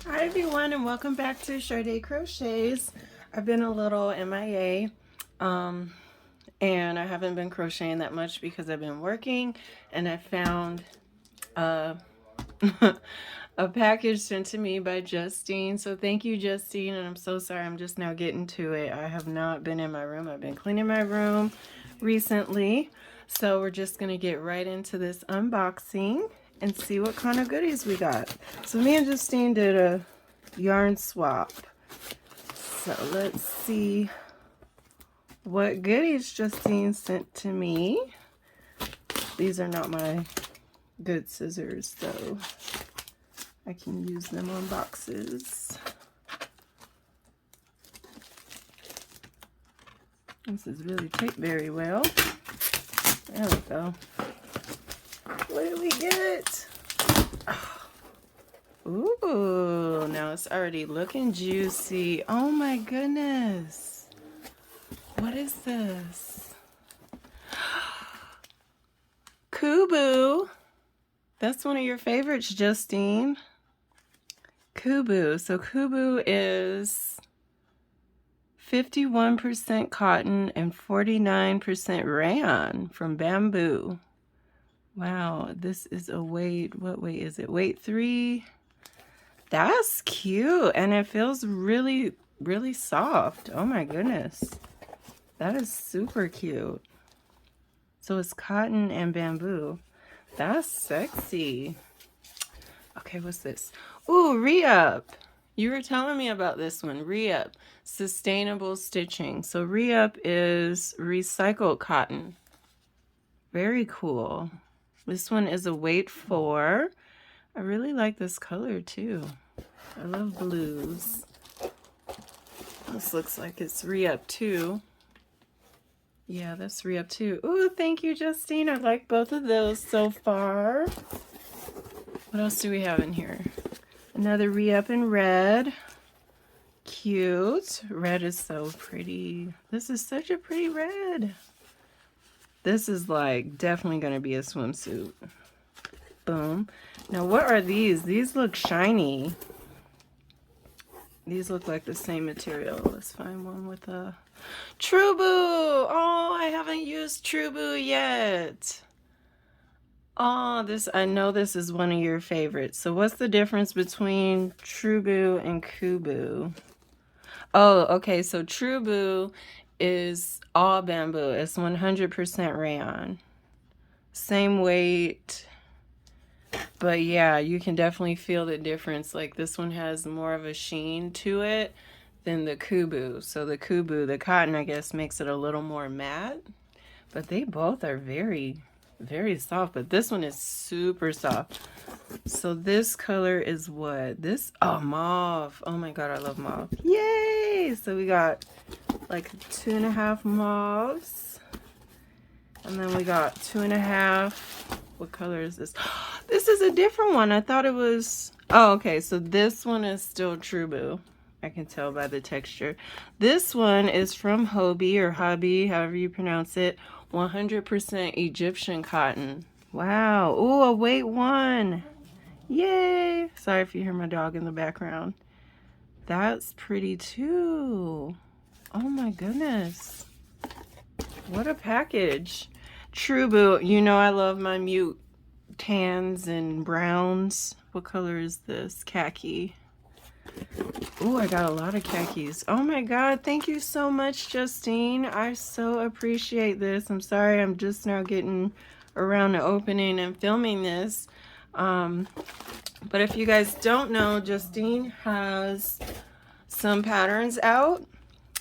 Hi everyone, and welcome back to Sade Crochets. I've been a little MIA, and I haven't been crocheting that much because I've been working, and I found uh, a package sent to me by Justine. So thank you, Justine, and I'm so sorry I'm just now getting to it. I have not been in my room. I've been cleaning my room recently. So we're just going to get right into this unboxing and see what kind of goodies we got. So me and Justine did a yarn swap. So let's see what goodies Justine sent to me. These are not my good scissors though. I can use them on boxes. This is really taped very well. There we go. What did we get? Ooh, now it's already looking juicy. Oh my goodness. What is this? Kubu. That's one of your favorites, Justine. Kubu. So Kubu is 51% cotton and 49% rayon from bamboo. Wow, this is a weight, what weight is it? Weight 3. That's cute, and it feels really, really soft. Oh my goodness. That is super cute. So it's cotton and bamboo. That's sexy. Okay, what's this? Ooh, re-up. You were telling me about this one. Re-up. Sustainable stitching. So re-up is recycled cotton. Very cool. This one is a weight 4. I really like this color too. I love blues. This looks like it's re-up too. Yeah, that's re-up too. Ooh, thank you, Justine. I like both of those so far. What else do we have in here? Another re-up in red. Cute. Red is so pretty. This is such a pretty red. This is like definitely going to be a swimsuit. Boom. Now what are these? These look shiny. These look like the same material. Let's find one with a True Boo. Oh, I haven't used True Boo yet. Oh, I know this is one of your favorites. So what's the difference between True Boo and Kubu? Oh, okay. So True Boo is all bamboo. It's 100% rayon. Same weight. But yeah, you can definitely feel the difference. Like this one has more of a sheen to it than the Kubu. So the Kubu, the cotton, I guess, makes it a little more matte. But they both are very, very soft. But this one is super soft. So this color is what? This, oh, mauve. Oh my God, I love mauve. Yay! So we got like 2.5 mauves. And then we got 2.5. What color is this? This is a different one. I thought it was, oh, okay. So this one is still True Boo. I can tell by the texture. This one is from Hobby or Hobby, however you pronounce it. 100% Egyptian cotton. Wow. Ooh, a weight 1. Yay. Sorry if you hear my dog in the background. That's pretty too. Oh my goodness. What a package. True Boo. You know I love my mute tans and browns. What color is this? Khaki. Oh, I got a lot of khakis. Oh my God, thank you so much, Justine. I so appreciate this. I'm sorry I'm just now getting around to opening and filming this. But if you guys don't know, Justine has some patterns out,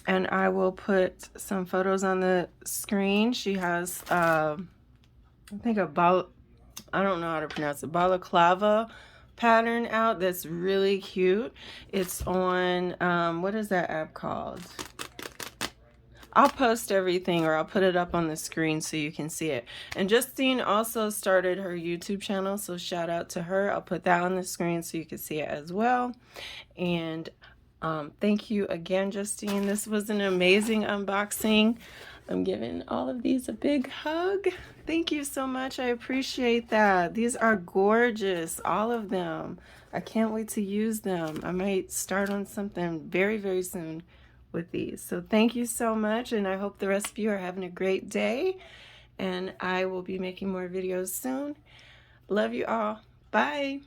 and I will put some photos on the screen. She has, I think I don't know how to pronounce it, balaclava pattern out that's really cute. It's on, what is that app called? I'll post everything, or I'll put it up on the screen so you can see it. And Justine also started her YouTube channel, so shout out to her. I'll put that on the screen so you can see it as well. And thank you again, Justine. This was an amazing unboxing. I'm giving all of these a big hug. Thank you so much. I appreciate that. These are gorgeous, all of them. I can't wait to use them. I might start on something very, very soon with these. So thank you so much, and I hope the rest of you are having a great day, and I will be making more videos soon. Love you all. Bye.